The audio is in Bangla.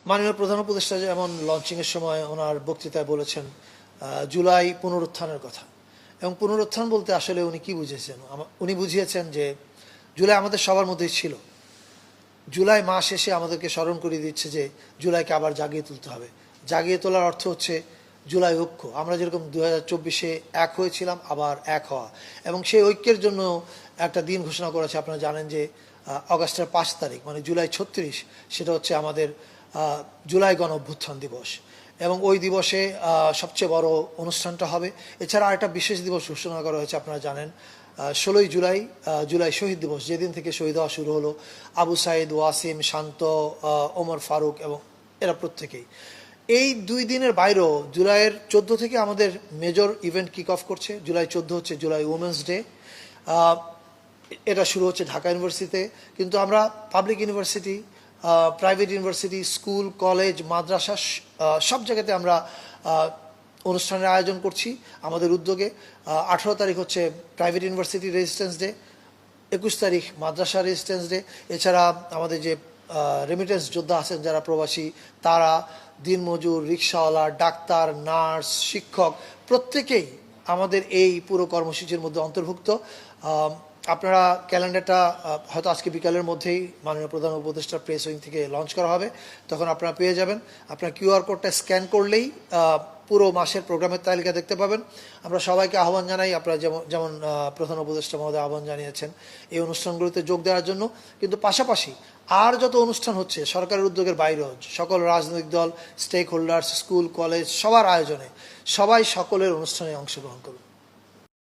মাননীয় প্রধান উপদেষ্টা যেমন লঞ্চিংয়ের সময় ওনার বক্তৃতায় বলেছেন জুলাই পুনরুত্থানের কথা, এবং পুনরুত্থান বলতে আসলে উনি কি বুঝিয়েছেন? উনি বুঝিয়েছেন যে জুলাই আমাদের সবার মধ্যেই ছিল। জুলাই মাস এসে আমাদেরকে স্মরণ করিয়ে দিচ্ছে যে জুলাইকে আবার জাগিয়ে তুলতে হবে। জাগিয়ে তোলার অর্থ হচ্ছে জুলাই ঐক্য। আমরা যেরকম 2024-এ এক হয়েছিলাম, আবার এক হওয়া, এবং সেই ঐক্যের জন্য একটা দিন ঘোষণা করেছে। আপনারা জানেন যে অগাস্টের 5 তারিখ মানে জুলাই 36, সেটা হচ্ছে আমাদের জুলাই গণ অভ্যুত্থান দিবস, এবং ওই দিবসে সবচেয়ে বড় অনুষ্ঠানটা হবে। এছাড়া আরেকটা বিশেষ দিবস ঘোষণা করা হয়েছে, আপনারা জানেন 16ই জুলাই, জুলাই শহীদ দিবস, যেদিন থেকে শহীদ হওয়া শুরু হলো আবু সাইদ, ওয়াসিম, শান্ত, ওমর ফারুক এবং এরা প্রত্যেকেই। এই 2 দিনের বাইরেও জুলাইয়ের 14 থেকে আমাদের মেজর ইভেন্ট কিক অফ করছে। জুলাই 14 হচ্ছে জুলাই উমেন্স ডে। এটা শুরু হচ্ছে ঢাকা ইউনিভার্সিটিতে, কিন্তু আমরা public university, private university, school, college, মাদ্রাসা সব জায়গাতে আমরা অনুষ্ঠানের আয়োজন করছি আমাদের উদ্যোগে। 18 তারিখ হচ্ছে প্রাইভেট ইউনিভার্সিটি রেজিস্ট্যান্স ডে, 21 তারিখ মাদ্রাসা রেজিস্ট্যান্স ডে। এছাড়া আমাদের যে রেমিটেন্স যোদ্ধা আছেন যারা প্রবাসী, তারা, দিনমজুর, রিক্সাওয়ালা, ডাক্তার, নার্স, শিক্ষক প্রত্যেকেই আমাদের এই পুরো কর্মসূচির মধ্যে অন্তর্ভুক্ত। আপনারা ক্যালেন্ডারটা হয়তো আজকে বিকালের মধ্যেই মাননীয় প্রধান উপদেষ্টা প্রেস উইং থেকে লঞ্চ করা হবে, তখন আপনারা পেয়ে যাবেন। আপনার কিউআর কোডটা স্ক্যান করলেই পুরো মাসের প্রোগ্রামের তালিকা দেখতে পাবেন। আমরা সবাইকে আহ্বান জানাই, আপনারা যেমন প্রধান উপদেষ্টা মহোদয় আহ্বান জানিয়েছেন এই অনুষ্ঠানগুলোতে যোগ দেওয়ার জন্য, কিন্তু পাশাপাশি আর যত অনুষ্ঠান হচ্ছে সরকারের উদ্যোগের বাইরেও সকল রাজনৈতিক দল, স্টেক হোল্ডার্স, স্কুল, কলেজ সবার আয়োজনে সবাই সকলের অনুষ্ঠানে অংশগ্রহণ করুন।